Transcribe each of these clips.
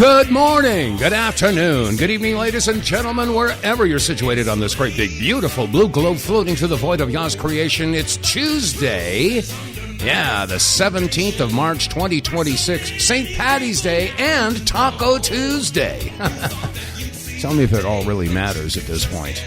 Good morning, good afternoon, good evening, ladies and gentlemen, wherever you're situated on this great, big, beautiful blue globe floating through the void of Yah's creation. It's Tuesday, the 17th of March, 2026, St. Paddy's Day and Taco Tuesday. Tell me if it all really matters at this point.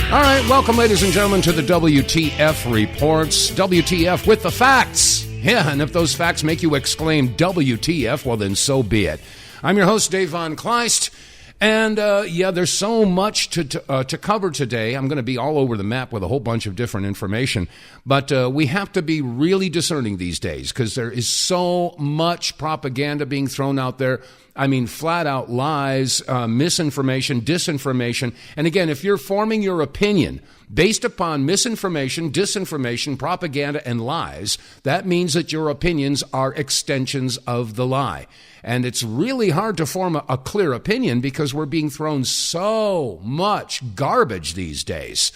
All right, welcome, ladies and gentlemen, to the WTF Reports. WTF with the facts. Yeah, and if those facts make you exclaim WTF, well, then so be it. I'm your host, Dave vonKleist, and there's so much to cover today. I'm going to be all over the map with a whole bunch of different information, but we have to be really discerning these days because there is so much propaganda being thrown out there. I mean, flat out lies, misinformation, disinformation. And again, if you're forming your opinion based upon misinformation, disinformation, propaganda, and lies, that means that your opinions are extensions of the lie. And it's really hard to form a clear opinion because we're being thrown so much garbage these days.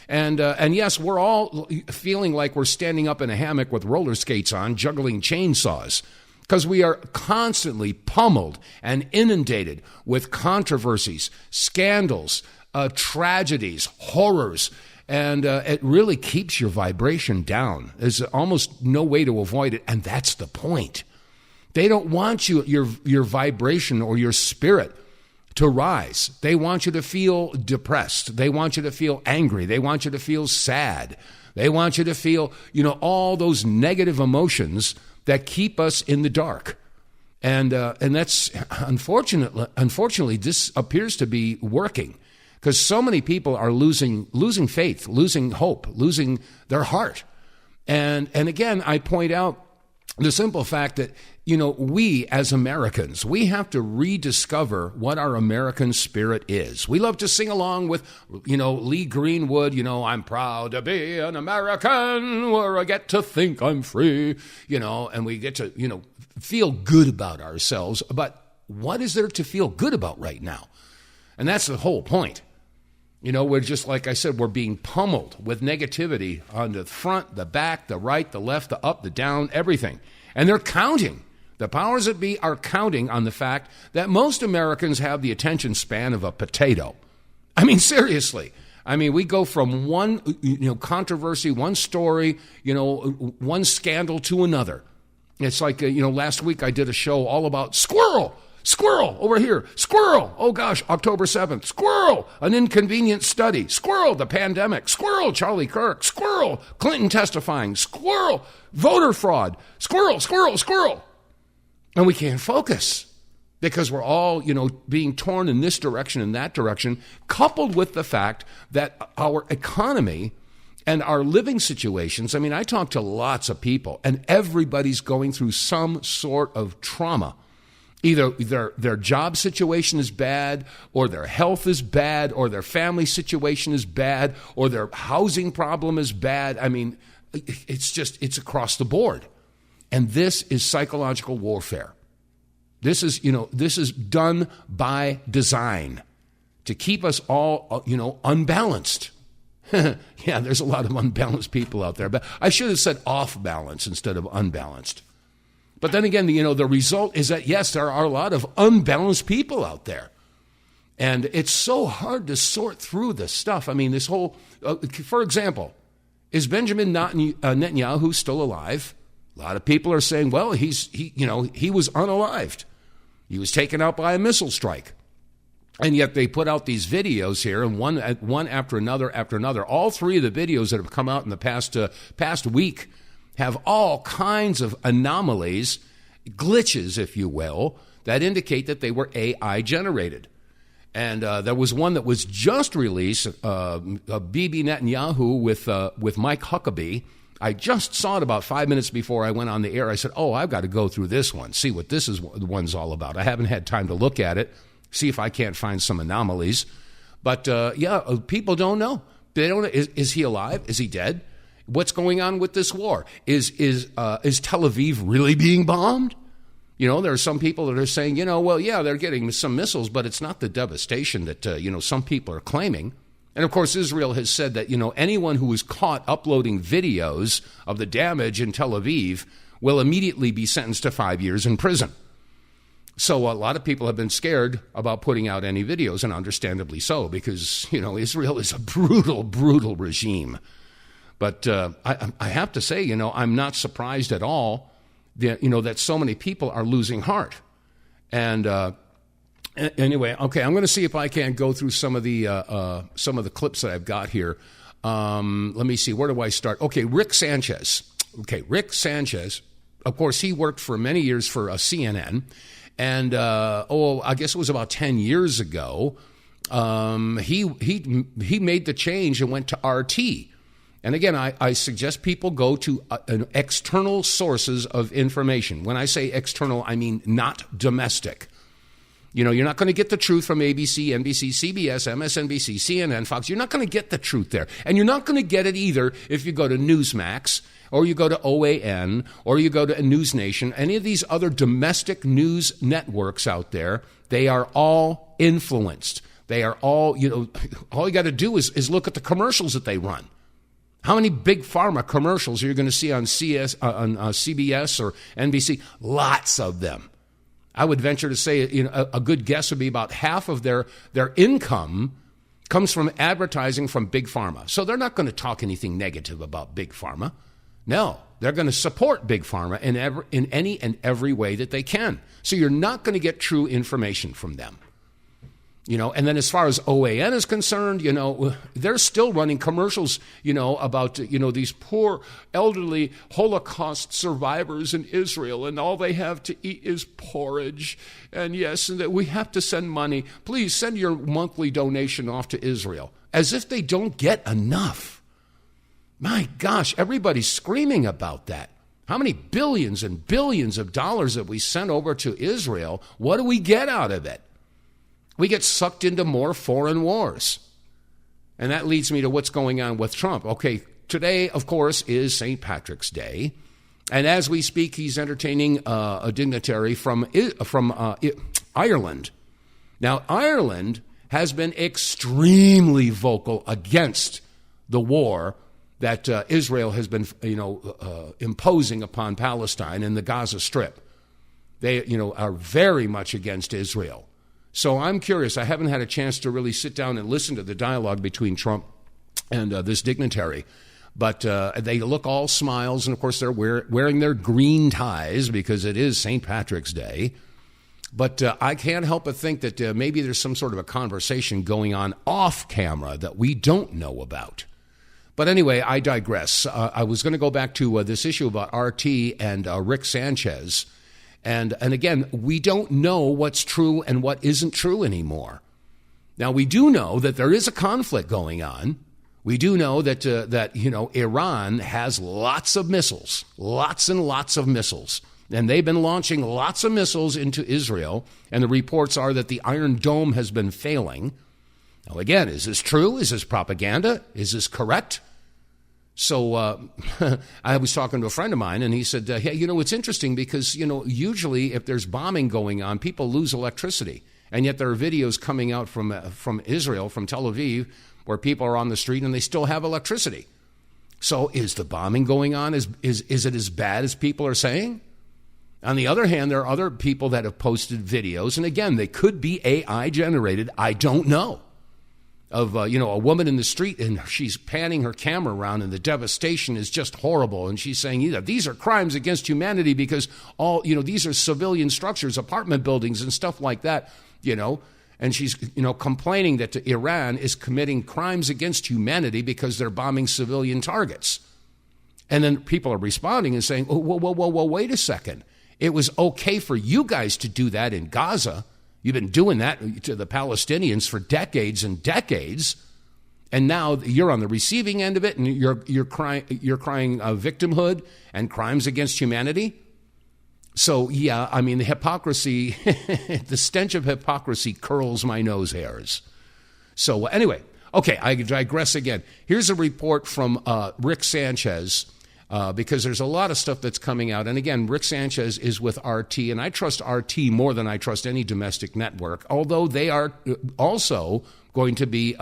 And yes, we're all feeling like we're standing up in a hammock with roller skates on, juggling chainsaws. Because we are constantly pummeled and inundated with controversies, scandals, tragedies, horrors, and it really keeps your vibration down. There's almost no way to avoid it, and that's the point. They don't want your vibration or your spirit to rise. They want you to feel depressed. They want you to feel angry. They want you to feel sad. They want you to feel, all those negative emotions that keep us in the dark. And that's, unfortunately, this appears to be working because so many people are losing faith, losing hope, losing their heart. And again, I point out the simple fact that, we as Americans, we have to rediscover what our American spirit is. We love to sing along with, Lee Greenwood, I'm proud to be an American where I get to think I'm free, and we get to, feel good about ourselves. But what is there to feel good about right now? And that's the whole point. We're just, like I said, we're being pummeled with negativity on the front, the back, the right, the left, the up, the down, everything. And they're counting. The powers that be are counting on the fact that most Americans have the attention span of a potato. I mean, seriously. I mean, we go from one, controversy, one story, one scandal to another. It's like, last week I did a show all about squirrel over here, squirrel, oh gosh, October 7th, squirrel, an inconvenient study, squirrel, the pandemic, squirrel, Charlie Kirk, squirrel, Clinton testifying, squirrel, voter fraud, squirrel. And we can't focus because we're all, being torn in this direction and that direction, coupled with the fact that our economy and our living situations, I mean, I talk to lots of people and everybody's going through some sort of trauma. Either their job situation is bad, or their health is bad, or their family situation is bad, or their housing problem is bad. I mean, it's across the board. And this is psychological warfare. This is done by design to keep us all, unbalanced. Yeah, there's a lot of unbalanced people out there, but I should have said off balance instead of unbalanced. But then again, the result is that, yes, there are a lot of unbalanced people out there. And it's so hard to sort through this stuff. I mean, this whole, for example, is Benjamin Netanyahu still alive? A lot of people are saying, well, he was unalived. He was taken out by a missile strike. And yet they put out these videos here, and one after another. All three of the videos that have come out in the past week have all kinds of anomalies, glitches, if you will, that indicate that they were AI generated. And there was one that was just released, Bibi Netanyahu with Mike Huckabee. I just saw it about 5 minutes before I went on the air. I said, I've got to go through this one, see what this is the one's all about. I haven't had time to look at it, see if I can't find some anomalies. But people don't know. They don't know. Is he alive? Is he dead? What's going on with this war? Is Tel Aviv really being bombed? There are some people that are saying, well, yeah, they're getting some missiles, but it's not the devastation that, some people are claiming. And, of course, Israel has said that, anyone who is caught uploading videos of the damage in Tel Aviv will immediately be sentenced to 5 years in prison. So a lot of people have been scared about putting out any videos, and understandably so, because, Israel is a brutal, brutal regime. But I have to say, I'm not surprised at all that so many people are losing heart. And anyway, okay, I'm going to see if I can go through some of the clips that I've got here. Let me see, where do I start? Okay, Rick Sanchez. Of course, he worked for many years for CNN. And, I guess it was about 10 years ago, he made the change and went to RT. And again, I suggest people go to external sources of information. When I say external, I mean not domestic. You're not going to get the truth from ABC, NBC, CBS, MSNBC, CNN, Fox. You're not going to get the truth there. And you're not going to get it either if you go to Newsmax, or you go to OAN, or you go to News Nation. Any of these other domestic news networks out there, they are all influenced. They are all, all you got to do is look at the commercials that they run. How many big pharma commercials are you going to see on CBS or NBC? Lots of them. I would venture to say, a good guess would be about half of their income comes from advertising from big pharma. So they're not going to talk anything negative about big pharma. No, they're going to support big pharma in any and every way that they can. So you're not going to get true information from them. And then as far as OAN is concerned, they're still running commercials, about, these poor elderly Holocaust survivors in Israel, and all they have to eat is porridge. And yes, and that we have to send money. Please send your monthly donation off to Israel. As if they don't get enough. My gosh, everybody's screaming about that. How many billions and billions of dollars have we sent over to Israel? What do we get out of it? We get sucked into more foreign wars. And that leads me to what's going on with Trump. Okay, today, of course, is St. Patrick's Day. And as we speak, he's entertaining a dignitary from Ireland. Now, Ireland has been extremely vocal against the war that Israel has been, imposing upon Palestine and the Gaza Strip. They, are very much against Israel. So I'm curious. I haven't had a chance to really sit down and listen to the dialogue between Trump and this dignitary. But they look all smiles, and of course they're wearing their green ties because it is St. Patrick's Day. But I can't help but think that maybe there's some sort of a conversation going on off camera that we don't know about. But anyway, I digress. I was going to go back to this issue about RT and Rick Sanchez. And again, we don't know what's true and what isn't true anymore. Now, we do know that there is a conflict going on. We do know that Iran has lots of missiles, lots and lots of missiles. And they've been launching lots of missiles into Israel. And the reports are that the Iron Dome has been failing. Now, again, is this true? Is this propaganda? Is this correct? So I was talking to a friend of mine, and he said, hey, it's interesting because, usually if there's bombing going on, people lose electricity. And yet there are videos coming out from Israel, from Tel Aviv, where people are on the street and they still have electricity. So is the bombing going on? Is it as bad as people are saying? On the other hand, there are other people that have posted videos, and again, they could be AI generated. I don't know. Of, a woman in the street, and she's panning her camera around, and the devastation is just horrible. And she's saying, these are crimes against humanity because these are civilian structures, apartment buildings and stuff like that, And she's, complaining that Iran is committing crimes against humanity because they're bombing civilian targets. And then people are responding and saying, whoa, wait a second. It was okay for you guys to do that in Gaza. You've been doing that to the Palestinians for decades and decades, and now you're on the receiving end of it, and you're crying victimhood and crimes against humanity. So yeah, I mean the hypocrisy, the stench of hypocrisy curls my nose hairs. So anyway, okay, I digress again. Here's a report from Rick Sanchez. because there's a lot of stuff that's coming out. And again, Rick Sanchez is with RT, and I trust RT more than I trust any domestic network, although they are also going to be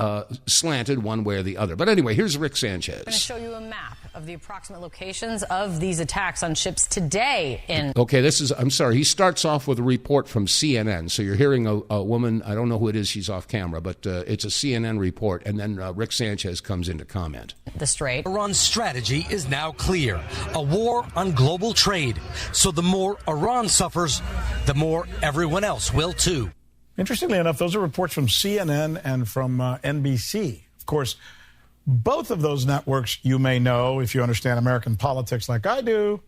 slanted one way or the other. But anyway, here's Rick Sanchez. I'm going to show you a map of the approximate locations of these attacks on ships today in... Okay, I'm sorry, he starts off with a report from CNN. So you're hearing a woman, I don't know who it is, she's off camera, but it's a CNN report, and then Rick Sanchez comes in to comment. The Strait. Iran's strategy is now clear. A war on global trade. So the more Iran suffers, the more everyone else will too. Interestingly enough, those are reports from CNN and from NBC. Of course, both of those networks, you may know, if you understand American politics like I do,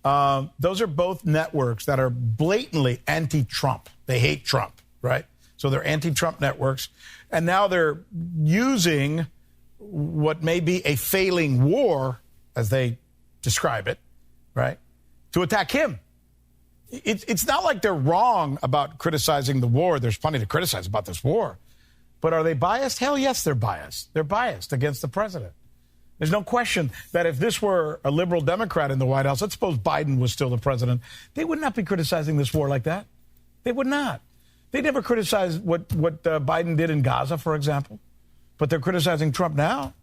those are both networks that are blatantly anti-Trump. They hate Trump, right? So they're anti-Trump networks. And now they're using what may be a failing war, as they describe it, right, to attack him. It's not like they're wrong about criticizing the war. There's plenty to criticize about this war. But are they biased? Hell yes, they're biased. They're biased against the president. There's no question that if this were a liberal Democrat in the White House, let's suppose Biden was still the president, they would not be criticizing this war like that. They would not. They never criticized what Biden did in Gaza, for example. But they're criticizing Trump now.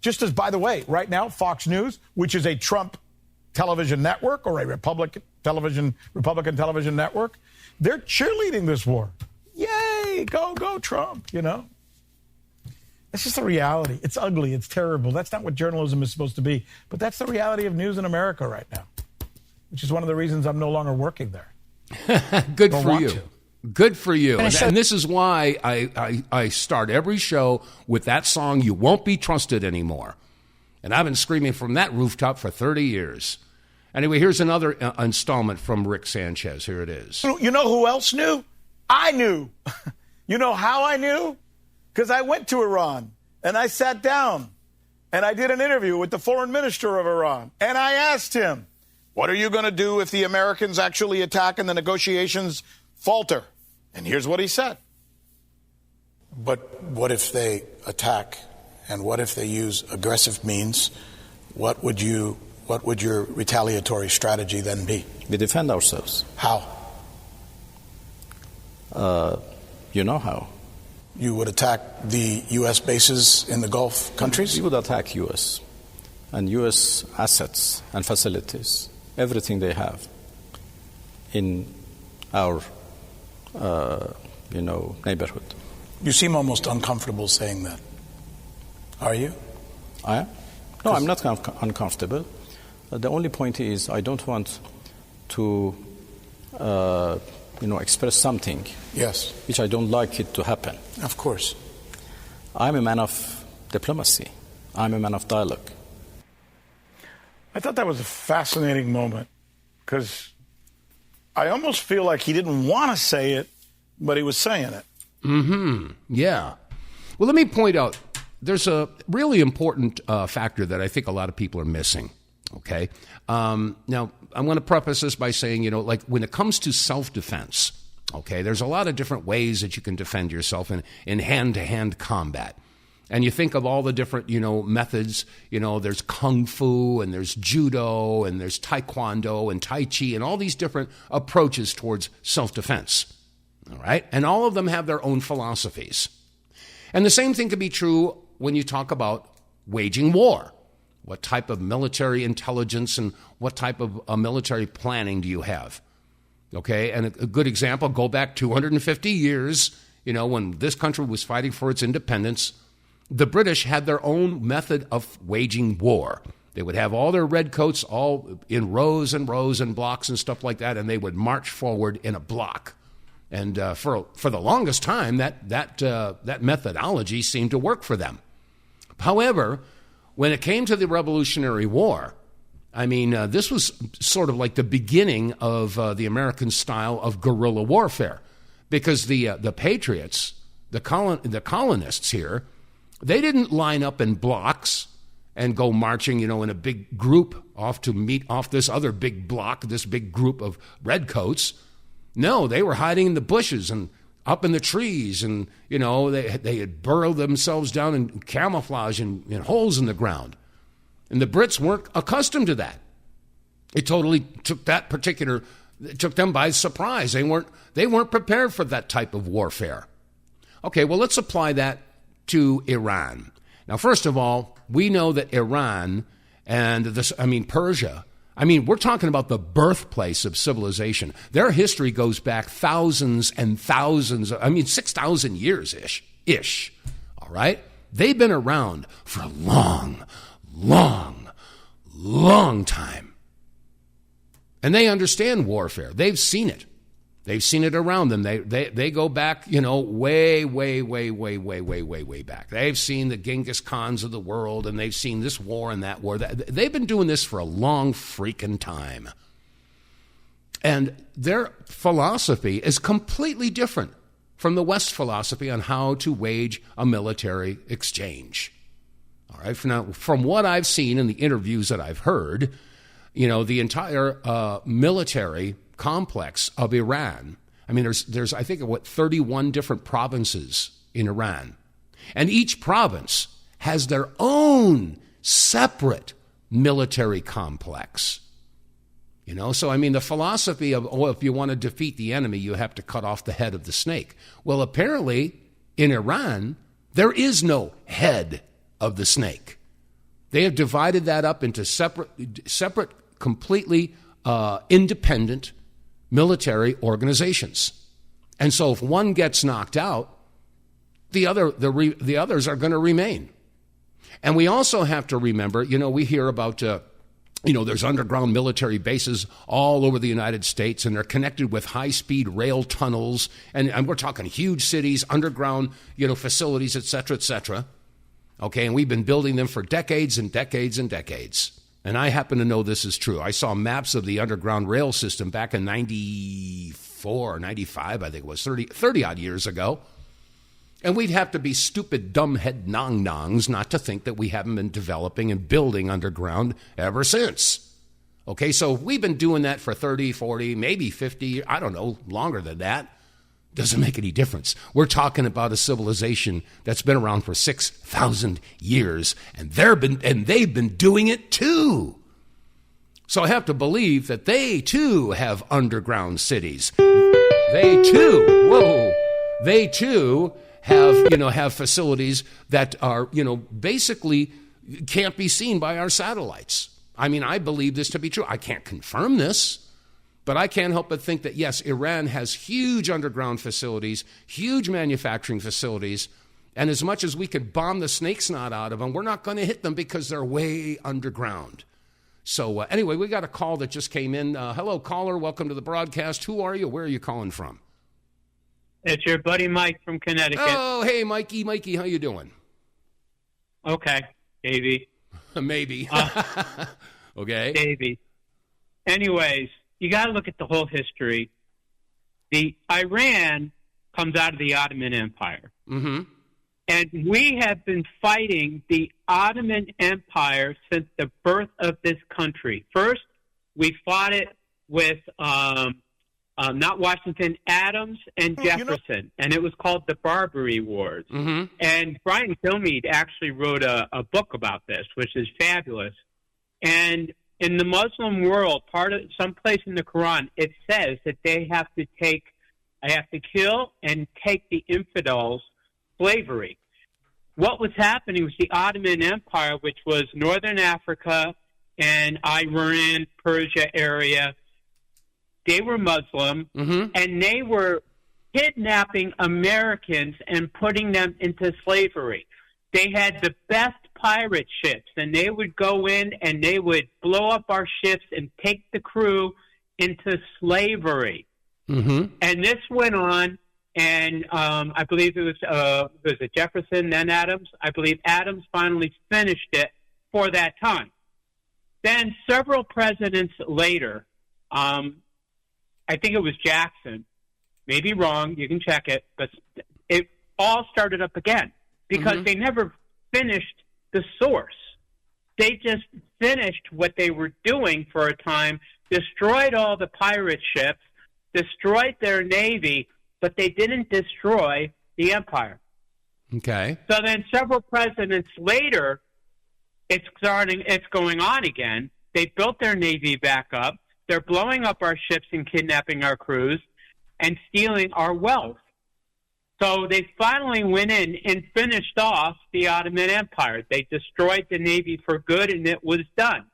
Just as, by the way, right now, Fox News, which is a Trump television network or a Republican television network, they're cheerleading this war. Yay, go Trump, you know. That's just the reality. It's ugly. It's terrible. That's not what journalism is supposed to be. But that's the reality of news in America right now, which is one of the reasons I'm no longer working there. Good for you. Good for you. And this is why I start every show with that song, You Won't Be Trusted Anymore. And I've been screaming from that rooftop for 30 years. Anyway, here's another installment from Rick Sanchez. Here it is. You know who else knew? I knew. You know how I knew? Because I went to Iran, and I sat down, and I did an interview with the foreign minister of Iran. And I asked him, what are you going to do if the Americans actually attack and the negotiations falter? And here's what he said. But what if they attack, and what if they use aggressive means? What would your retaliatory strategy then be? We defend ourselves. How? You know how. You would attack the U.S. bases in the Gulf countries? We would attack U.S. and U.S. assets and facilities, everything they have in our, neighborhood. You seem almost uncomfortable saying that. Are you? I am? No, I'm not uncomfortable. The only point is I don't want to, express something. Yes. Which I don't like it to happen. Of course. I'm a man of diplomacy. I'm a man of dialogue. I thought that was a fascinating moment because I almost feel like he didn't want to say it, but he was saying it. Mm-hmm. Yeah. Well, let me point out, there's a really important factor that I think a lot of people are missing. Okay. Now, I'm going to preface this by saying, when it comes to self-defense, okay, there's a lot of different ways that you can defend yourself in hand-to-hand combat. And you think of all the different, methods, there's kung fu and there's judo and there's taekwondo and tai chi and all these different approaches towards self-defense. All right. And all of them have their own philosophies. And the same thing could be true when you talk about waging war. What type of military intelligence and what type of military planning do you have? Okay, and a good example, go back 250 years, when this country was fighting for its independence, the British had their own method of waging war. They would have all their redcoats all in rows and rows and blocks and stuff like that, and they would march forward in a block. And for the longest time, that methodology seemed to work for them. However, when it came to the Revolutionary War, this was sort of like the beginning of the American style of guerrilla warfare, because the patriots, the colonists here, they didn't line up in blocks and go marching, in a big group off to meet off this other big block, this big group of redcoats. No, they were hiding in the bushes and up in the trees, and, they had burrowed themselves down in camouflage and in holes in the ground. And the Brits weren't accustomed to that. It totally took them by surprise. They weren't prepared for that type of warfare. Okay, well, let's apply that to Iran. Now, first of all, we know that Iran and Persia, we're talking about the birthplace of civilization. Their history goes back thousands and thousands, 6,000 years ish. All right? They've been around for a long, long, long time. And they understand warfare. They've seen it. They've seen it around them. They go back, way, way, way, way, way, way, way, way back. They've seen the Genghis Khans of the world, and they've seen this war and that war. They've been doing this for a long freaking time. And their philosophy is completely different from the West philosophy on how to wage a military exchange. All right. Now, from what I've seen in the interviews that I've heard, the entire military complex of Iran. There's I think 31 different provinces in Iran, and each province has their own separate military complex. So the philosophy of if you want to defeat the enemy, you have to cut off the head of the snake. Well, apparently in Iran there is no head of the snake. They have divided that up into separate, completely independent military organizations. And so if one gets knocked out, the others are going to remain. And we also have to remember, we hear about, there's underground military bases all over the United States, and they're connected with high-speed rail tunnels, and we're talking huge cities, underground, facilities, et cetera, et cetera. Okay, and we've been building them for decades and decades and decades. And I happen to know this is true. I saw maps of the underground rail system back in 94 or 95, I think it was, 30-odd years ago. And we'd have to be stupid, dumbhead nong-nongs not to think that we haven't been developing and building underground ever since. Okay, so we've been doing that for 30, 40, maybe 50, I don't know, longer than that. Doesn't make any difference. We're talking about a civilization that's been around for 6,000 years, and they've been doing it too. So I have to believe that they too have underground cities. They too have facilities that are, basically can't be seen by our satellites. I believe this to be true. I can't confirm this. But I can't help but think that, yes, Iran has huge underground facilities, huge manufacturing facilities, and as much as we could bomb the snake snot out of them, we're not going to hit them because they're way underground. So anyway, we got a call that just came in. Hello, caller. Welcome to the broadcast. Who are you? Where are you calling from? It's your buddy Mike from Connecticut. Oh, hey, Mikey. Mikey, how you doing? Okay, Davey. Maybe. Okay. Davey. Anyways, you got to look at the whole history. The Iran comes out of the Ottoman Empire. Mm-hmm. And we have been fighting the Ottoman Empire since the birth of this country. First, we fought it with not Washington, Adams and Jefferson, and it was called the Barbary Wars. Mm-hmm. And Brian Kilmeade actually wrote a book about this, which is fabulous. And in the Muslim world, someplace in the Quran, it says that they have to kill and take the infidels slavery. What was happening was the Ottoman Empire, which was northern Africa and Iran, Persia area. They were Muslim, mm-hmm. and they were kidnapping Americans and putting them into slavery. They had the best pirate ships, and they would go in and they would blow up our ships and take the crew into slavery. Mm-hmm. And this went on, and I believe it was Jefferson, then Adams. I believe Adams finally finished it for that time. Then several presidents later, I think it was Jackson, maybe wrong, you can check it, but it all started up again because mm-hmm. they never finished the source. They just finished what they were doing for a time, destroyed all the pirate ships, destroyed their navy, but they didn't destroy the empire. Okay. So then several presidents later it's going on again. They built their Navy back up. They're blowing up our ships and kidnapping our crews and stealing our wealth. So they finally went in and finished off the Ottoman Empire. They destroyed the Navy for good, and it was done.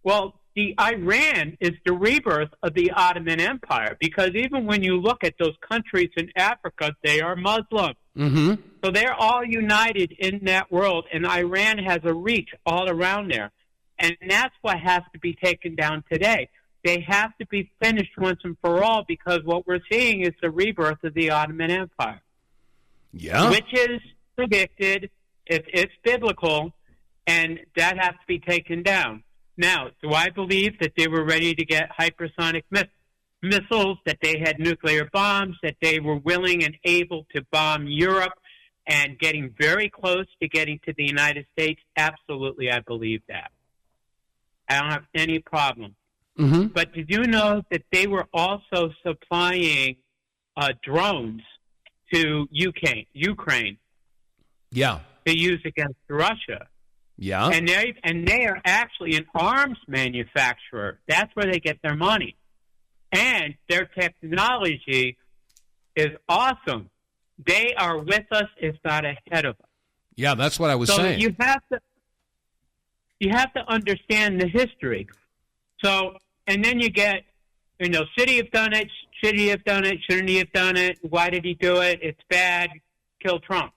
Well, the Iran is the rebirth of the Ottoman Empire, because even when you look at those countries in Africa, they are Muslim. Mm-hmm. So they're all united in that world, and Iran has a reach all around there. And that's what has to be taken down today. They have to be finished once and for all, because what we're seeing is the rebirth of the Ottoman Empire. Yeah. Which is predicted, it's biblical, and that has to be taken down. Now, do I believe that they were ready to get hypersonic missiles, that they had nuclear bombs, that they were willing and able to bomb Europe and getting very close to getting to the United States? Absolutely, I believe that. I don't have any problem. Mm-hmm. But did you know that they were also supplying drones to Ukraine? Yeah. To use against Russia? Yeah. And they are actually an arms manufacturer. That's where they get their money. And their technology is awesome. They are with us, if not ahead of us. Yeah, that's what I was so saying. You have to understand the history. So, and then you get, should he have done it? Should he have done it? Shouldn't he have done it? Why did he do it? It's bad. Kill Trump.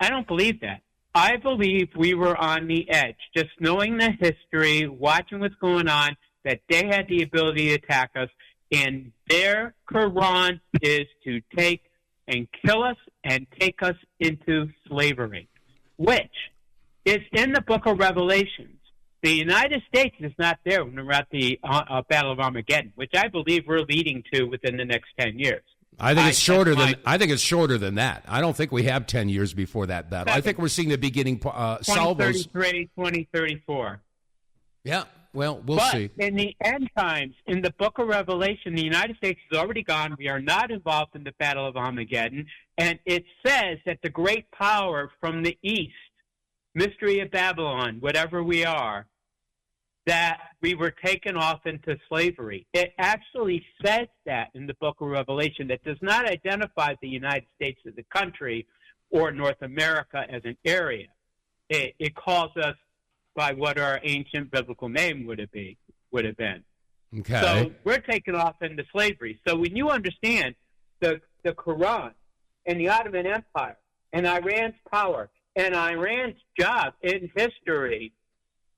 I don't believe that. I believe we were on the edge, just knowing the history, watching what's going on, that they had the ability to attack us, and their Quran is to take and kill us and take us into slavery, which is in the book of Revelations. The United States is not there when we're at the Battle of Armageddon, which I believe we're leading to within the next 10 years. I think it's shorter than that. I don't think we have 10 years before that battle. I think we're seeing the beginning salvos. 2033, 2034. Yeah, well, we'll see. But in the end times, in the book of Revelation, the United States is already gone. We are not involved in the Battle of Armageddon. And it says that the great power from the east, mystery of Babylon, whatever we are, that we were taken off into slavery. It actually says that in the book of Revelation. That does not identify the United States as a country or North America as an area. It calls us by what our ancient biblical name would have been. Okay. So we're taken off into slavery. So when you understand the Quran and the Ottoman Empire and Iran's power and Iran's job in history,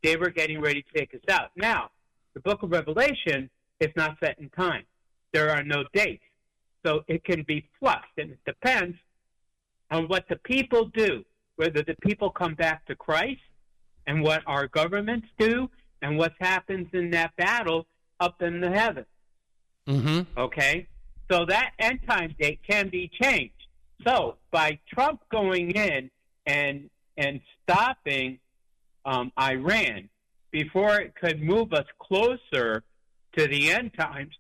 they were getting ready to take us out. Now, the book of Revelation is not set in time. There are no dates. So it can be flushed, and it depends on what the people do, whether the people come back to Christ and what our governments do and what happens in that battle up in the heavens. Mm-hmm. Okay? So that end time date can be changed. So by Trump going in and stopping Iran before it could move us closer to the end times,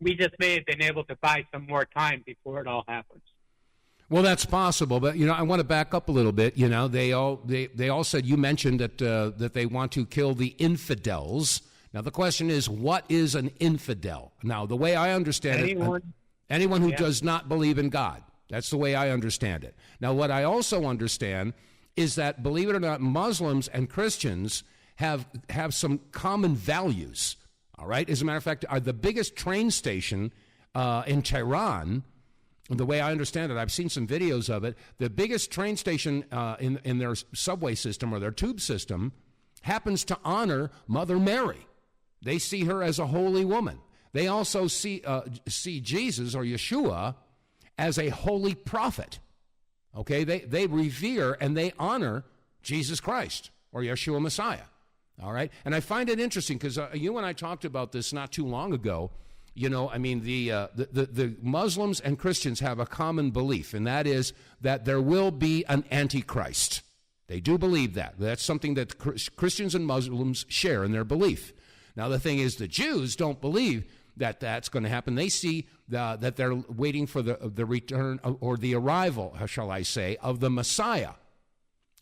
we just may have been able to buy some more time before it all happens. Well, that's possible, but I want to back up a little bit. They all said, you mentioned that they want to kill the infidels. Now the question is, what is an infidel? Now the way I understand anyone who does not believe in God. That's the way I understand it. Now what I also understand is that, believe it or not, Muslims and Christians have some common values. All right. As a matter of fact, the biggest train station in Tehran. The way I understand it, I've seen some videos of it, the biggest train station in their subway system or their tube system happens to honor Mother Mary. They see her as a holy woman. They also see Jesus or Yeshua as a holy prophet. Okay, they revere and they honor Jesus Christ or Yeshua Messiah. All right, and I find it interesting because you and I talked about this not too long ago. The Muslims and Christians have a common belief, and that is that there will be an Antichrist. They do believe that. That's something that Christians and Muslims share in their belief. Now, the thing is, the Jews don't believe that that's going to happen. They see that they're waiting for the return or the arrival, shall I say, of the Messiah.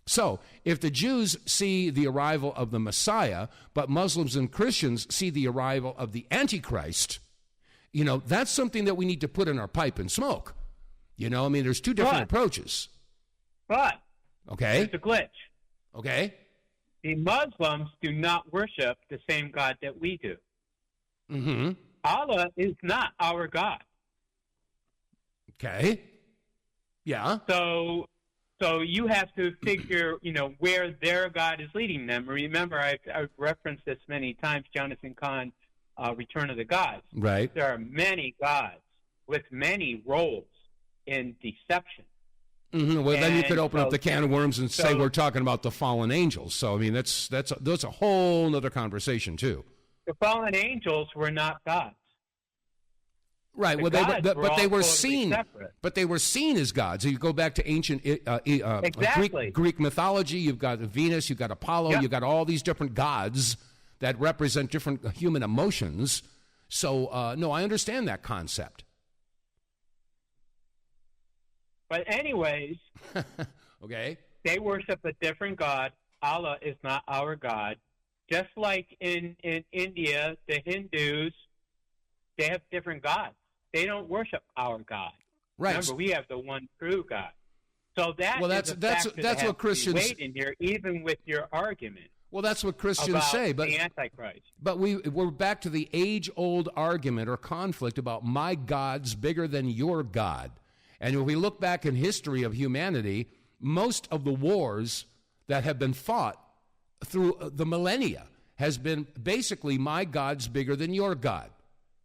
So if the Jews see the arrival of the Messiah, but Muslims and Christians see the arrival of the Antichrist, that's something that we need to put in our pipe and smoke. There's two different approaches. But okay, there's a glitch. Okay. The Muslims do not worship the same God that we do. Mm-hmm. Allah is not our God. Okay. Yeah. So you have to figure, where their God is leading them. Remember, I've referenced this many times, Jonathan Kahn, Return of the Gods. Right. There are many gods with many roles in deception. Mm-hmm. Well, then you could open up the can of worms and say we're talking about the fallen angels. So, that's a whole other conversation, too. The fallen angels were not gods. Right. But they were seen. Separate. But they were seen as gods. You go back to ancient Greek mythology. You've got Venus. You've got Apollo. Yep. You've got all these different gods that represent different human emotions. So no, I understand that concept. But anyways, okay. They worship a different God. Allah is not our God. Just like in India, the Hindus, they have different gods. They don't worship our God. Right. Remember, we have the one true God. So that's what Christians weighed in here, even with your argument. Well, that's what Christians say, but the Antichrist. But we're back to the age-old argument or conflict about my God's bigger than your God. And if we look back in history of humanity, most of the wars that have been fought through the millennia has been basically my God's bigger than your God.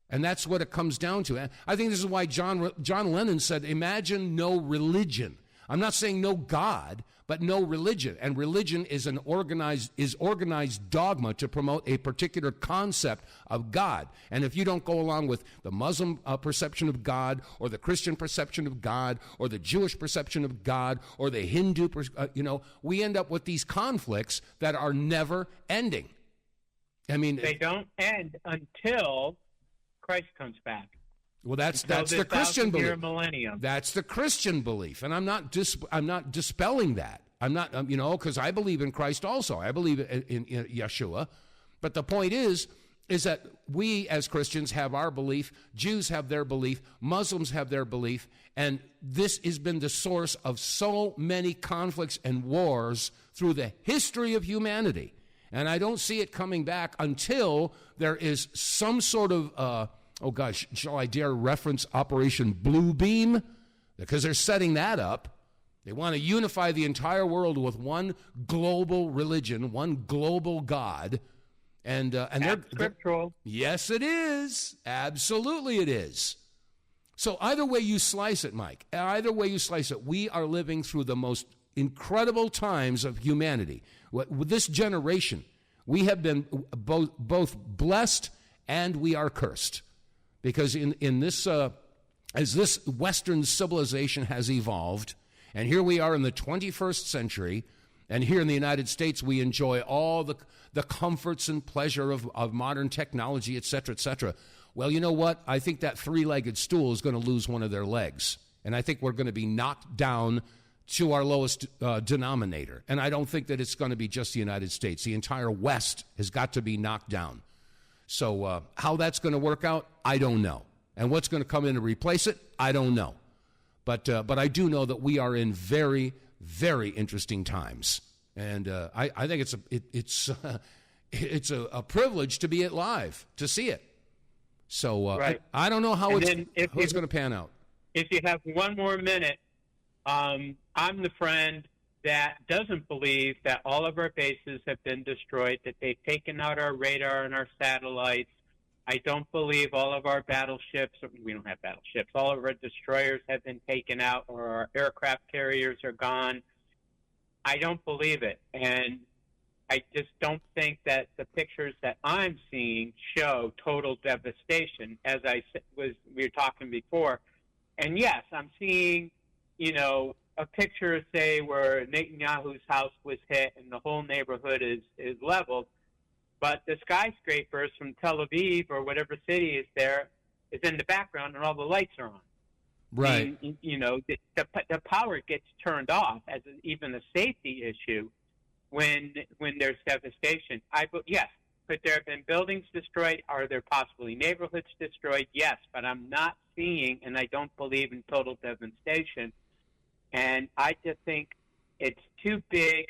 And that's what it comes down to. And I think this is why John Lennon said, imagine no religion. I'm not saying no God, but no religion. And religion is organized dogma to promote a particular concept of God. And if you don't go along with the Muslim perception of God, or the Christian perception of God, or the Jewish perception of God, or the Hindu, we end up with these conflicts that are never ending. They don't end until Christ comes back. Well, that's the Christian belief. Millennium. That's the Christian belief, and I'm not dispelling that. I'm not, because I believe in Christ also. I believe in Yeshua, but the point is that we as Christians have our belief, Jews have their belief, Muslims have their belief, and this has been the source of so many conflicts and wars through the history of humanity. And I don't see it coming back until there is some sort of shall I dare reference Operation Bluebeam? Because they're setting that up. They want to unify the entire world with one global religion, one global God. And that's scriptural. Yes, it is. Absolutely it is. So either way you slice it, Mike, either way you slice it, we are living through the most incredible times of humanity. With this generation, we have been both blessed and we are cursed. Because in this, as this Western civilization has evolved, and here we are in the 21st century, and here in the United States we enjoy all the comforts and pleasure of modern technology, et cetera, et cetera. Well, you know what? I think that three-legged stool is going to lose one of their legs. And I think we're going to be knocked down to our lowest denominator. And I don't think that it's going to be just the United States. The entire West has got to be knocked down. So how that's going to work out, I don't know. And what's going to come in to replace it, I don't know. But I do know that we are in very, very interesting times. And I think it's a privilege to be alive, to see it. So right. I don't know how it's going to pan out. If you have one more minute, I'm the friend that doesn't believe that all of our bases have been destroyed, that they've taken out our radar and our satellites. I don't believe all of our battleships, we don't have battleships, all of our destroyers have been taken out or our aircraft carriers are gone. I don't believe it. And I just don't think that the pictures that I'm seeing show total devastation, as we were talking before. And yes, I'm seeing, a picture, say, where Netanyahu's house was hit and the whole neighborhood is leveled, but the skyscrapers from Tel Aviv or whatever city is there is in the background and all the lights are on. Right. The power gets turned off as even a safety issue when there's devastation. Yes, could there have been buildings destroyed? Are there possibly neighborhoods destroyed? Yes, but I'm not seeing, and I don't believe in total devastation. And I just think it's too big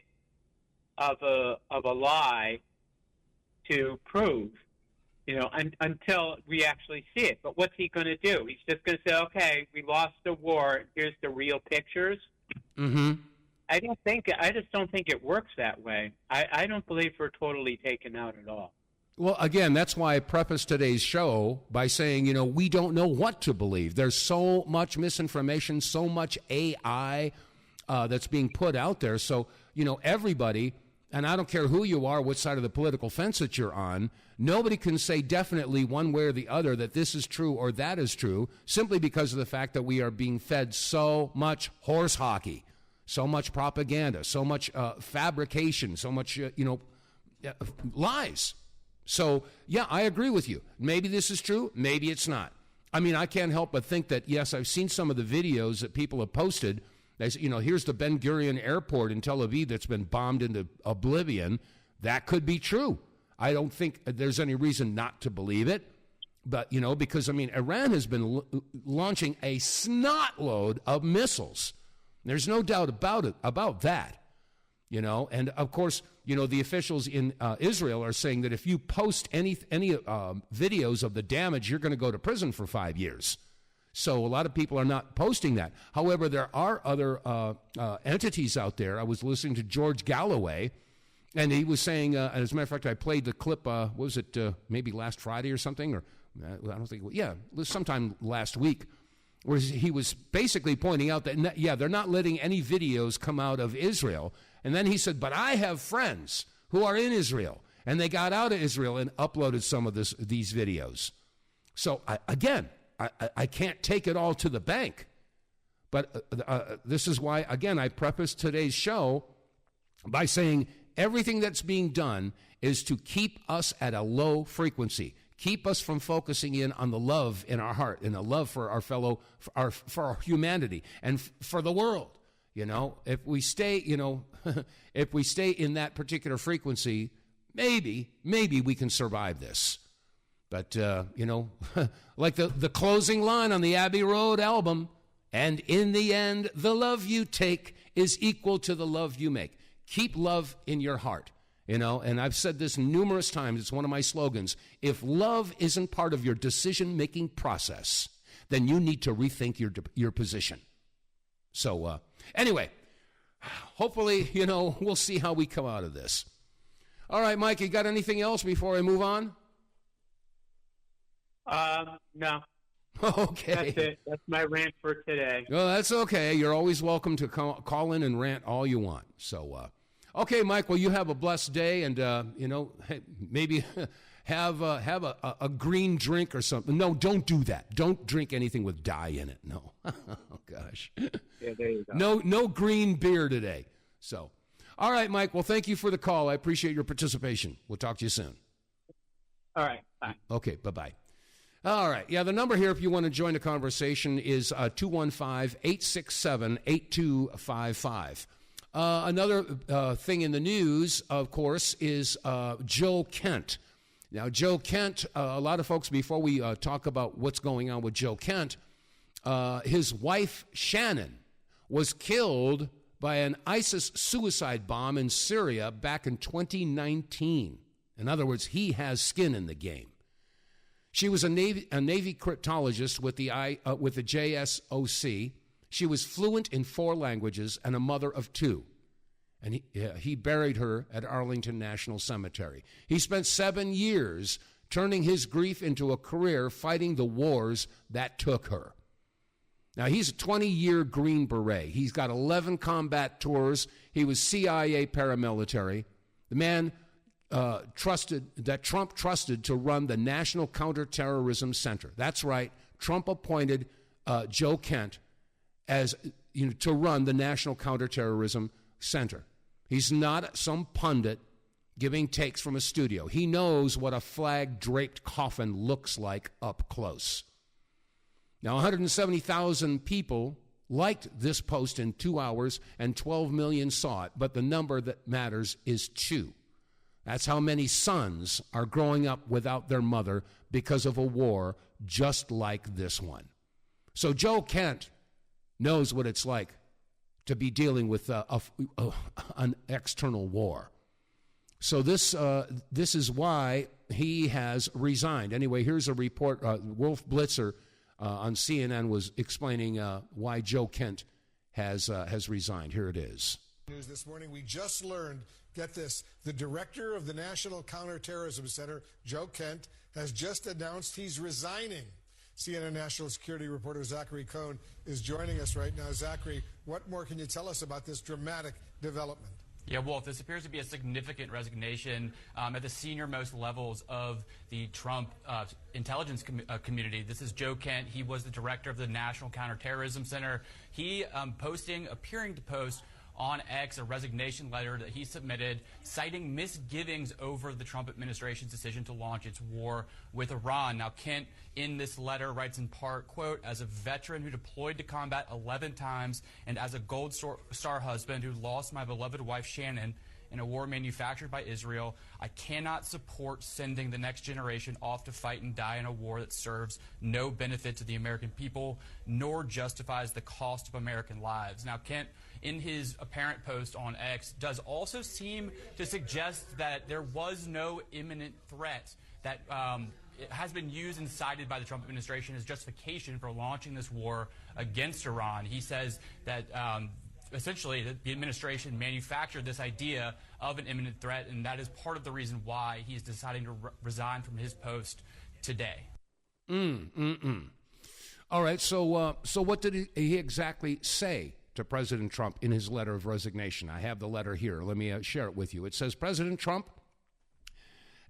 of a lie to prove, until we actually see it. But what's he going to do? He's just going to say, okay, we lost the war. Here's the real pictures. Mm-hmm. I just don't think it works that way. I don't believe we're totally taken out at all. Well, again, that's why I prefaced today's show by saying, we don't know what to believe. There's so much misinformation, so much AI that's being put out there. So, everybody, and I don't care who you are, what side of the political fence that you're on, nobody can say definitely one way or the other that this is true or that is true, simply because of the fact that we are being fed so much horse hockey, so much propaganda, so much fabrication, so much, lies. So, yeah, I agree with you. Maybe this is true, maybe it's not. I mean, I can't help but think that, yes, I've seen some of the videos that people have posted. They say, here's the Ben Gurion Airport in Tel Aviv that's been bombed into oblivion. That could be true. I don't think there's any reason not to believe it. But, because, Iran has been launching a snotload of missiles. There's no doubt about that. And of course, the officials in Israel are saying that if you post any videos of the damage, you're going to go to prison for 5 years. So a lot of people are not posting that. However, there are other entities out there. I was listening to George Galloway, and he was saying, as a matter of fact, I played the clip, what was it, maybe last Friday or something? Or I don't think, it was sometime last week, where he was basically pointing out that, they're not letting any videos come out of Israel. And then he said, but I have friends who are in Israel, and they got out of Israel and uploaded some of these videos. So, I can't take it all to the bank. But this is why, again, I prefaced today's show by saying everything that's being done is to keep us at a low frequency. Keep us from focusing in on the love in our heart and the love for our fellow, for our humanity and for the world. If we stay, if we stay in that particular frequency, maybe we can survive this. But, like the closing line on the Abbey Road album, and in the end, the love you take is equal to the love you make. Keep love in your heart. And I've said this numerous times. It's one of my slogans. If love isn't part of your decision-making process, then you need to rethink your position. So, anyway, hopefully, we'll see how we come out of this. All right, Mike, you got anything else before I move on? No. Okay. That's it. That's my rant for today. Well, that's okay. You're always welcome to call in and rant all you want. So, okay, Mike, well, you have a blessed day, and, maybe have a green drink or something. No, don't do that. Don't drink anything with dye in it. No. Oh, gosh. Yeah, there you go. No green beer today. So, all right, Mike, well, thank you for the call. I appreciate your participation. We'll talk to you soon. All right, bye. Okay, bye-bye. All right. Yeah, the number here, if you want to join the conversation, is 215-867-8255. Another thing in the news, of course, is Joe Kent. Now, Joe Kent, a lot of folks, before we talk about what's going on with Joe Kent, his wife, Shannon, was killed by an ISIS suicide bomb in Syria back in 2019. In other words, he has skin in the game. She was a Navy cryptologist with the JSOC. She was fluent in 4 languages and a mother of 2. And he buried her at Arlington National Cemetery. He spent 7 years turning his grief into a career fighting the wars that took her. Now, he's a 20-year Green Beret. He's got 11 combat tours. He was CIA paramilitary. The man Trump trusted to run the National Counterterrorism Center. That's right. Trump appointed Joe Kent as to run the National Counterterrorism Center. He's not some pundit giving takes from a studio. He knows what a flag-draped coffin looks like up close. Now, 170,000 people liked this post in 2 hours and 12 million saw it, but the number that matters is 2. That's how many sons are growing up without their mother because of a war just like this one. So Joe Kent knows what it's like to be dealing with an external war. So this is why he has resigned. Anyway, here's a report. Wolf Blitzer on CNN was explaining why Joe Kent has resigned. Here it is. News this morning, we just learned, get this, the director of the National Counterterrorism Center, Joe Kent, has just announced he's resigning. CNN national security reporter Zachary Cohn is joining us right now. Zachary, what more can you tell us about this dramatic development? Yeah, Wolf, this appears to be a significant resignation at the senior-most levels of the Trump intelligence community. This is Joe Kent. He was the director of the National Counterterrorism Center. He appearing to post on X a resignation letter that he submitted citing misgivings over the Trump administration's decision to launch its war with Iran. Now, Kent in this letter writes in part, quote, as a veteran who deployed to combat 11 times and as a Gold Star husband who lost my beloved wife Shannon in a war manufactured by Israel, I cannot support sending the next generation off to fight and die in a war that serves no benefit to the American people, nor justifies the cost of American lives. Now, Kent, in his apparent post on X, does also seem to suggest that there was no imminent threat that it has been used and cited by the Trump administration as justification for launching this war against Iran. He says that essentially the administration manufactured this idea of an imminent threat, and that is part of the reason why he's deciding to resign from his post today. All right, so what did he exactly say to President Trump in his letter of resignation? I have the letter here. Let me share it with you. It says, President Trump,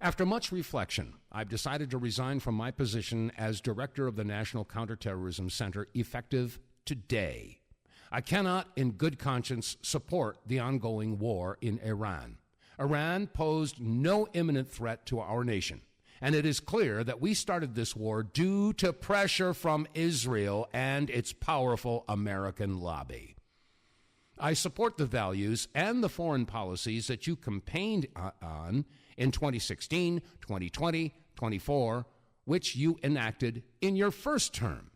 after much reflection, I've decided to resign from my position as director of the National Counterterrorism Center effective today. I cannot, in good conscience, support the ongoing war in Iran. Iran posed no imminent threat to our nation, and it is clear that we started this war due to pressure from Israel and its powerful American lobby. I support the values and the foreign policies that you campaigned on in 2016, 2020, 24, which you enacted in your first term.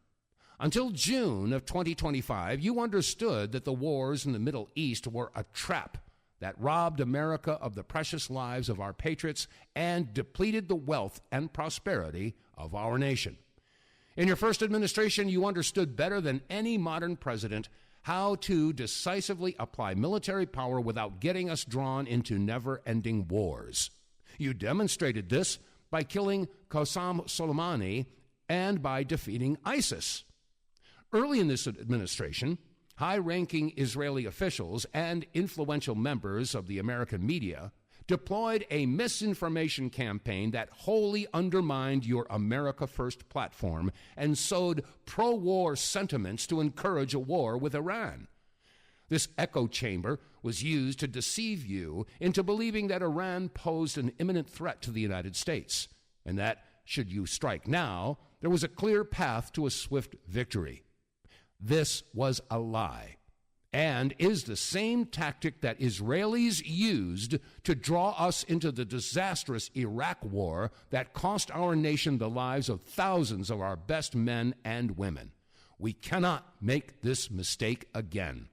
Until June of 2025, you understood that the wars in the Middle East were a trap that robbed America of the precious lives of our patriots and depleted the wealth and prosperity of our nation. In your first administration, you understood better than any modern president how to decisively apply military power without getting us drawn into never-ending wars. You demonstrated this by killing Qasem Soleimani and by defeating ISIS. Early in this administration, high-ranking Israeli officials and influential members of the American media deployed a misinformation campaign that wholly undermined your America First platform and sowed pro-war sentiments to encourage a war with Iran. This echo chamber was used to deceive you into believing that Iran posed an imminent threat to the United States, and that, should you strike now, there was a clear path to a swift victory. This was a lie, and is the same tactic that Israelis used to draw us into the disastrous Iraq war that cost our nation the lives of thousands of our best men and women. We cannot make this mistake again.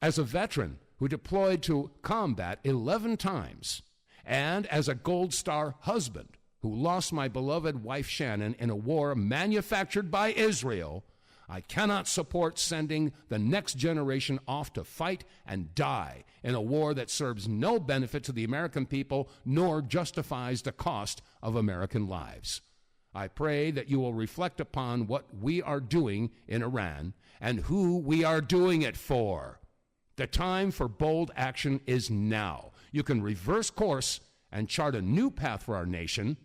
As a veteran who deployed to combat 11 times, and as a Gold Star husband who lost my beloved wife Shannon in a war manufactured by Israel, I cannot support sending the next generation off to fight and die in a war that serves no benefit to the American people nor justifies the cost of American lives. I pray that you will reflect upon what we are doing in Iran and who we are doing it for. The time for bold action is now. You can reverse course and chart a new path for our nation,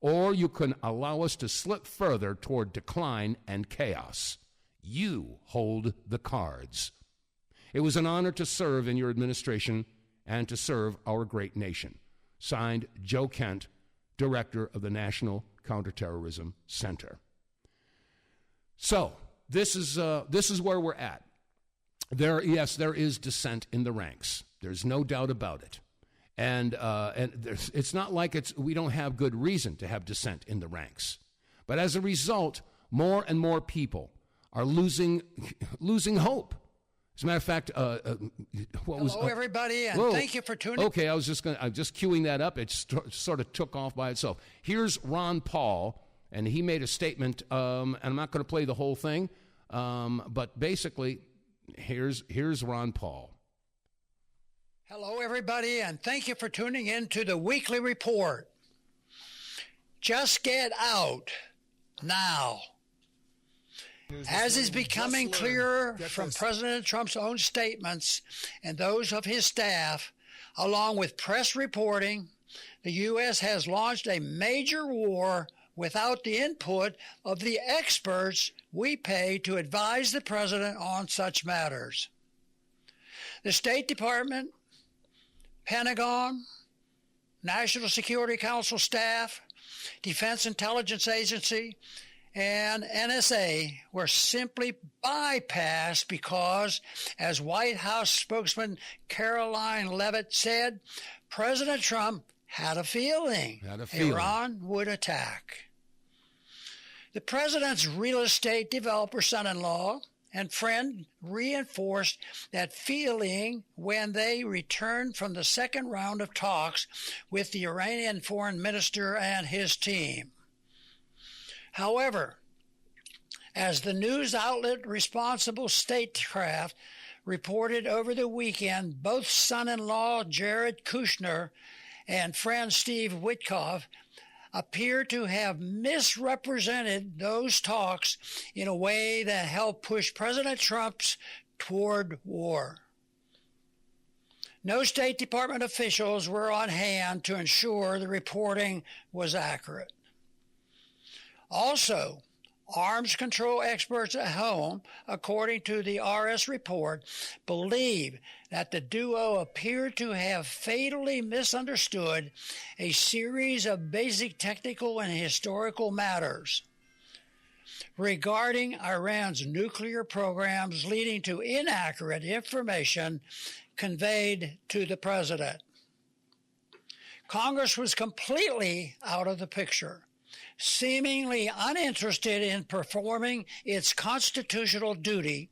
or you can allow us to slip further toward decline and chaos. You hold the cards. It was an honor to serve in your administration and to serve our great nation. Signed, Joe Kent, Director of the National Counterterrorism Center. So this is where we're at. There is dissent in the ranks. There's no doubt about it. And it's not like we don't have good reason to have dissent in the ranks. But as a result, more and more people are losing hope. As a matter of fact, Hello, everybody, and thank you for tuning. Okay, I'm just queuing that up. It sort of took off by itself. Here's Ron Paul, and he made a statement, and I'm not going to play the whole thing, but basically, here's Ron Paul. Hello, everybody, and thank you for tuning in to the weekly report. Just get out now. As is becoming clearer from President Trump's own statements and those of his staff, along with press reporting, the U.S. has launched a major war without the input of the experts we pay to advise the president on such matters. The State Department, Pentagon, National Security Council staff, Defense Intelligence Agency, and NSA were simply bypassed because, as White House spokesman Caroline Leavitt said, President Trump had a feeling Iran would attack. The president's real estate developer son-in-law and friend reinforced that feeling when they returned from the second round of talks with the Iranian foreign minister and his team. However, as the news outlet Responsible Statecraft reported over the weekend, both son-in-law Jared Kushner and friend Steve Witkoff appear to have misrepresented those talks in a way that helped push President Trump toward war. No State Department officials were on hand to ensure the reporting was accurate. Also, arms control experts at home, according to the RS report, believe that the duo appeared to have fatally misunderstood a series of basic technical and historical matters regarding Iran's nuclear programs, leading to inaccurate information conveyed to the president. Congress was completely out of the picture, seemingly uninterested in performing its constitutional duty,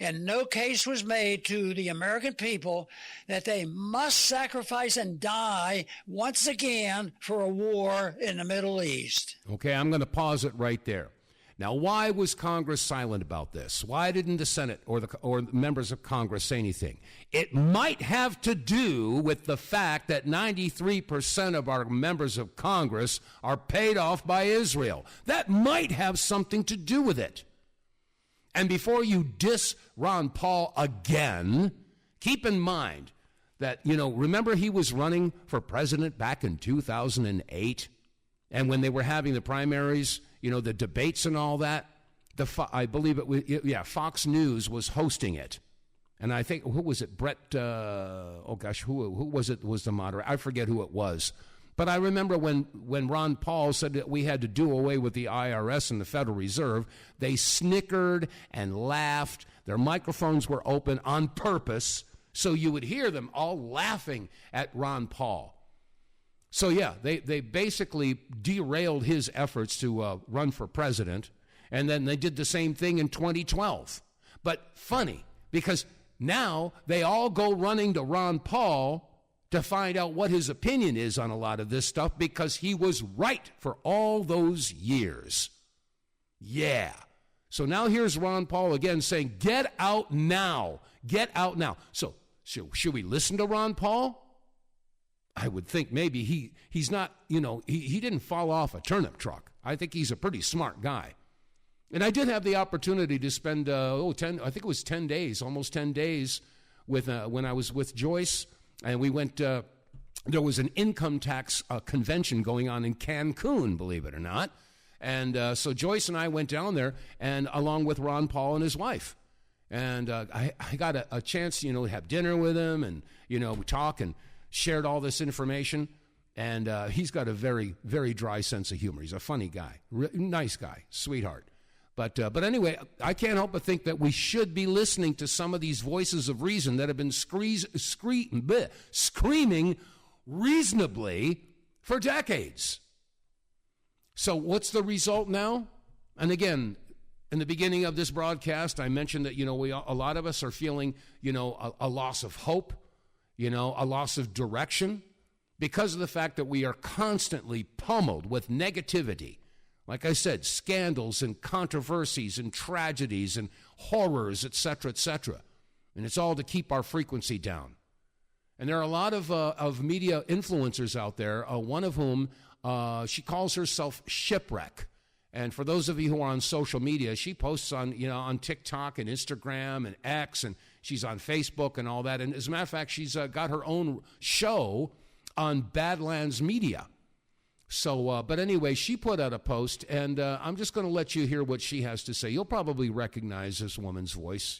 and no case was made to the American people that they must sacrifice and die once again for a war in the Middle East. Okay, I'm going to pause it right there. Now, why was Congress silent about this? Why didn't the Senate or members of Congress say anything? It might have to do with the fact that 93% of our members of Congress are paid off by Israel. That might have something to do with it. And before you diss Ron Paul again, keep in mind that, remember he was running for president back in 2008? And when they were having the primaries, the debates and all that, I believe it was, Fox News was hosting it. And I think, who was it? Brett, who was it was the moderator? I forget who it was. But I remember when Ron Paul said that we had to do away with the IRS and the Federal Reserve, they snickered and laughed. Their microphones were open on purpose, so you would hear them all laughing at Ron Paul. So, they basically derailed his efforts to run for president, and then they did the same thing in 2012. But funny, because now they all go running to Ron Paul to find out what his opinion is on a lot of this stuff, because he was right for all those years. Yeah. So now here's Ron Paul again saying, get out now. Get out now. So should we listen to Ron Paul? I would think maybe he's not, he didn't fall off a turnip truck. I think he's a pretty smart guy. And I did have the opportunity to spend, I think it was 10 days, almost 10 days with when I was with Joyce. And we went, there was an income tax convention going on in Cancun, believe it or not. And so Joyce and I went down there, and along with Ron Paul and his wife. And I got a chance, to have dinner with him and, we talk and shared all this information, and he's got a very, very dry sense of humor. He's a funny guy, nice guy, sweetheart. But anyway, I can't help but think that we should be listening to some of these voices of reason that have been screaming reasonably for decades. So what's the result now? And again, in the beginning of this broadcast, I mentioned that, a lot of us are feeling, a loss of hope, a loss of direction because of the fact that we are constantly pummeled with negativity. Like I said, scandals and controversies and tragedies and horrors, et cetera, et cetera. And it's all to keep our frequency down. And there are a lot of media influencers out there, one of whom, she calls herself Shipwreck. And for those of you who are on social media, she posts on TikTok and Instagram and X, and she's on Facebook and all that. And as a matter of fact, she's got her own show on Badlands Media. So, but anyway, she put out a post, and I'm just going to let you hear what she has to say. You'll probably recognize this woman's voice.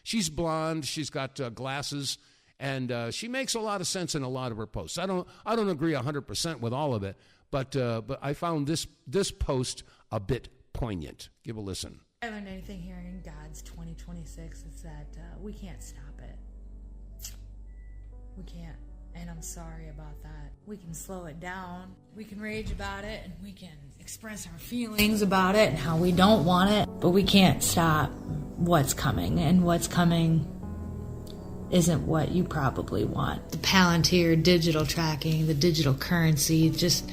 She's blonde, she's got glasses, and she makes a lot of sense in a lot of her posts. I don't agree 100% with all of it. But I found this post a bit poignant. Give a listen. I learned anything here in God's 2026 is that we can't stop it. We can't. And I'm sorry about that. We can slow it down. We can rage about it, and we can express our feelings about it and how we don't want it. But we can't stop what's coming. And what's coming isn't what you probably want. The Palantir digital tracking, the digital currency, just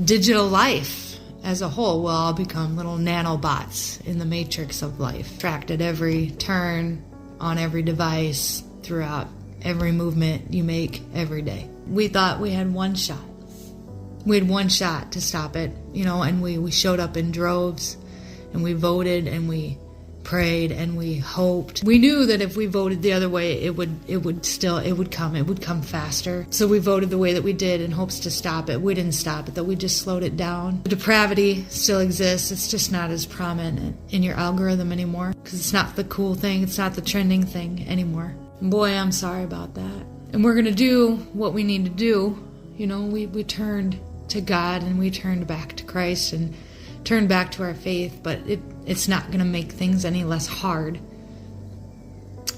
digital life as a whole will all become little nanobots in the matrix of life, tracked at every turn, on every device, throughout every movement you make every day. We thought we had one shot. We had one shot to stop it, and we showed up in droves, and we voted, and we prayed, and we hoped. We knew that if we voted the other way, it would come faster. So we voted the way that we did in hopes to stop it. We didn't stop it, though. We just slowed it down. The depravity still exists. It's just not as prominent in your algorithm anymore because it's not the cool thing. It's not the trending thing anymore. Boy, I'm sorry about that. And we're going to do what we need to do. We turned to God, and we turned back to Christ and turned back to our faith, but it's not going to make things any less hard.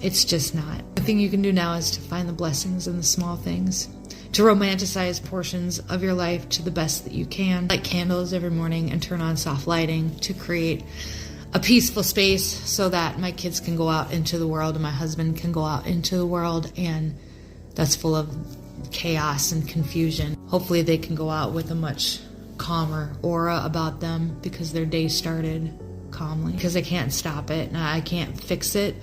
It's just not. The thing you can do now is to find the blessings in the small things, to romanticize portions of your life to the best that you can, light candles every morning and turn on soft lighting to create a peaceful space so that my kids can go out into the world and my husband can go out into the world, and that's full of chaos and confusion. Hopefully they can go out with a much calmer aura about them because their day started calmly, because I can't stop it and I can't fix it.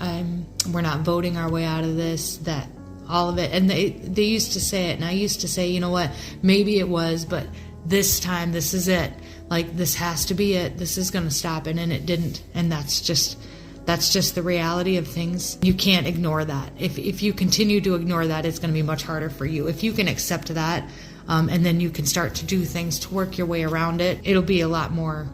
We're not voting our way out of this, that all of it. And they used to say it, and I used to say, you know what, maybe it was, but this time this is it. Like, this has to be it. This is going to stop it, and it didn't. And that's just the reality of things. You can't ignore that. If you continue to ignore that, it's going to be much harder for you. If you can accept that, and then you can start to do things to work your way around it, it'll be a lot more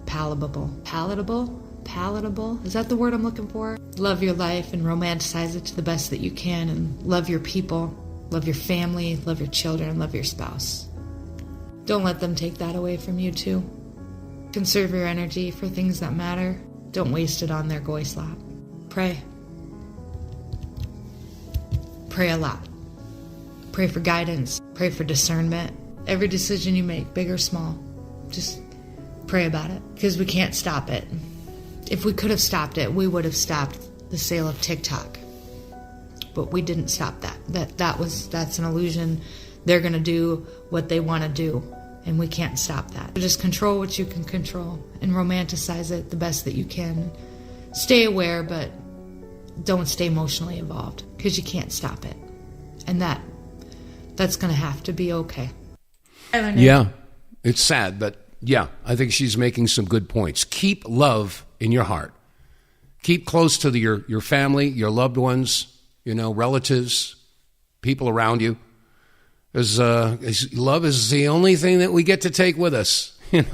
palatable. Palatable? Is that the word I'm looking for? Love your life and romanticize it to the best that you can, and love your people, love your family, love your children, and love your spouse. Don't let them take that away from you too. Conserve your energy for things that matter. Don't waste it on their goy slop. Pray. Pray a lot. Pray for guidance. Pray for discernment. Every decision you make, big or small, just pray about it, because we can't stop it. If we could have stopped it, we would have stopped the sale of TikTok. But we didn't stop that. That's an illusion. They're going to do what they want to do, and we can't stop that. So just control what you can control and romanticize it the best that you can. Stay aware, but don't stay emotionally involved, because you can't stop it. And that's going to have to be okay. Yeah, it's sad, but yeah, I think she's making some good points. Keep love in your heart. Keep close to your family, your loved ones, relatives, people around you. Because love is the only thing that we get to take with us. You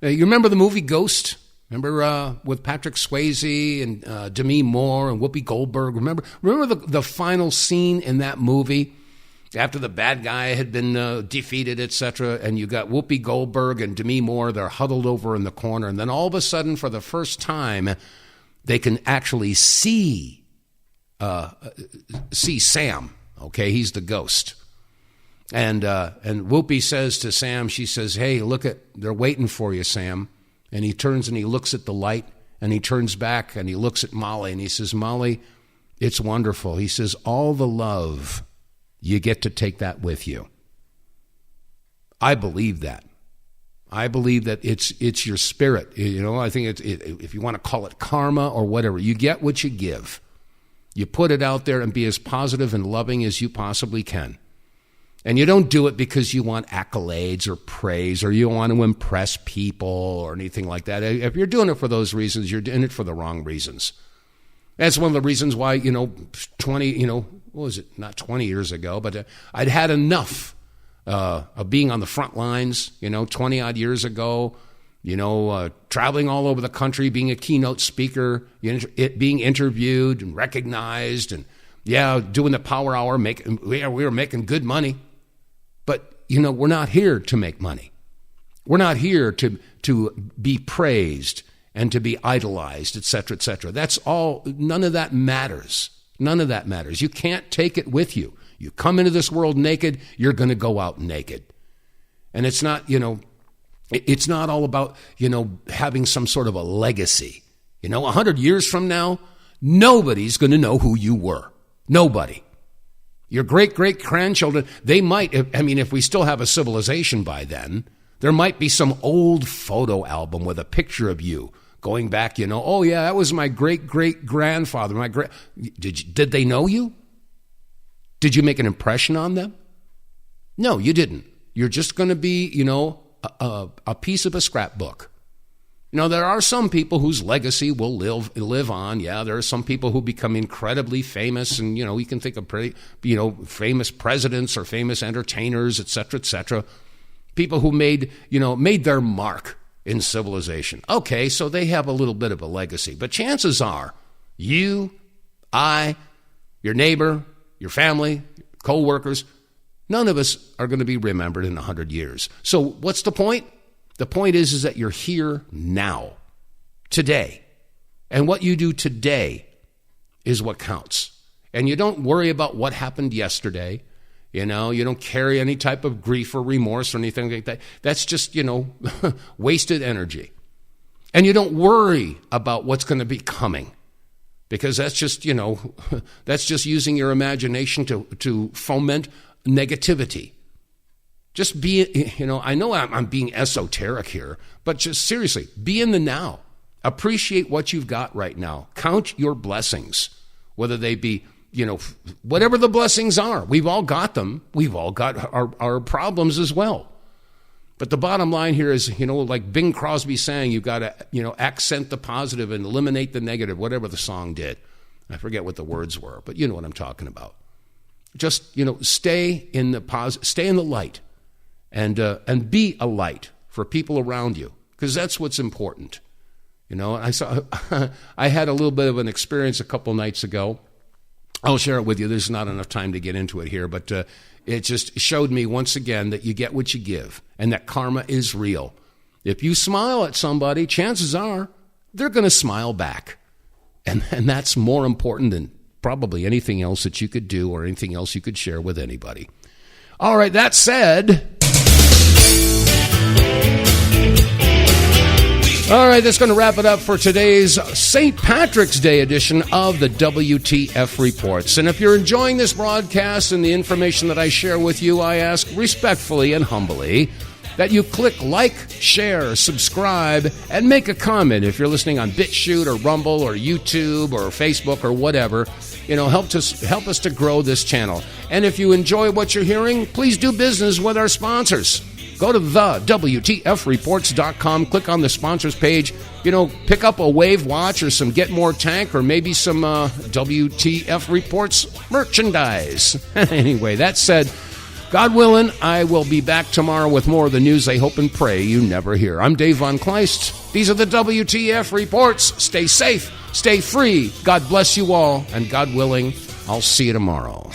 remember the movie Ghost? Remember with Patrick Swayze and Demi Moore and Whoopi Goldberg? Remember the final scene in that movie after the bad guy had been defeated, etc., and you got Whoopi Goldberg and Demi Moore, they're huddled over in the corner, and then all of a sudden, for the first time, they can actually see Sam. Okay, he's the ghost. And Whoopi says to Sam, she says, hey, they're waiting for you, Sam. And he turns and he looks at the light, and he turns back and he looks at Molly, and he says, Molly, it's wonderful. He says, all the love, you get to take that with you. I believe that. I believe that it's your spirit. I think if you want to call it karma or whatever, you get what you give. You put it out there and be as positive and loving as you possibly can. And you don't do it because you want accolades or praise or you want to impress people or anything like that. If you're doing it for those reasons, you're doing it for the wrong reasons. That's one of the reasons why, 20 years ago, but I'd had enough of being on the front lines, 20 odd years ago, traveling all over the country, being a keynote speaker, being interviewed and recognized, and doing the power hour, we were making good money. But, we're not here to make money. We're not here to be praised and to be idolized, et cetera, et cetera. That's all. None of that matters. None of that matters. You can't take it with you. You come into this world naked, you're going to go out naked. And it's not, it's not all about, having some sort of a legacy. 100 years from now, nobody's going to know who you were. Nobody. Your great-great-grandchildren, they might, if we still have a civilization by then, there might be some old photo album with a picture of you going back, oh yeah, that was my great-great-grandfather. Did they know you? Did you make an impression on them? No, you didn't. You're just going to be, a piece of a scrapbook. There are some people whose legacy will live on. Yeah, there are some people who become incredibly famous, and, you can think of pretty, famous presidents or famous entertainers, et cetera, people who made their mark in civilization. Okay, so they have a little bit of a legacy, but chances are you, I, your neighbor, your family, co-workers, none of us are going to be remembered in 100 years. So what's the point? The point is that you're here now, today. And what you do today is what counts. And you don't worry about what happened yesterday. You don't carry any type of grief or remorse or anything like that. That's just, wasted energy. And you don't worry about what's going to be coming, because that's just, that's just using your imagination to foment negativity. Just be, I know I'm being esoteric here, but just seriously, be in the now. Appreciate what you've got right now. Count your blessings, whether they be, whatever the blessings are. We've all got them. We've all got our problems as well. But the bottom line here is, like Bing Crosby saying, you've got to, accent the positive and eliminate the negative, whatever the song did. I forget what the words were, but you know what I'm talking about. Just, stay in the light. And be a light for people around you, because that's what's important. I had a little bit of an experience a couple nights ago. I'll share it with you. There's not enough time to get into it here, but it just showed me once again that you get what you give, and that karma is real. If you smile at somebody, chances are they're going to smile back, and that's more important than probably anything else that you could do or anything else you could share with anybody. All right, that said, all right, that's going to wrap it up for today's St. Patrick's Day edition of the WTF Reports. And if you're enjoying this broadcast and the information that I share with you, I ask respectfully and humbly that you click like, share, subscribe, and make a comment if you're listening on BitChute or Rumble or YouTube or Facebook or whatever. Help us to grow this channel. And if you enjoy what you're hearing, please do business with our sponsors. Go to TheWTFReports.com, click on the sponsors page, pick up a Wave watch or some Get More tank or maybe some WTF Reports merchandise. Anyway, that said, God willing, I will be back tomorrow with more of the news I hope and pray you never hear. I'm Dave vonKleist. These are the WTF Reports. Stay safe, stay free. God bless you all, and God willing, I'll see you tomorrow.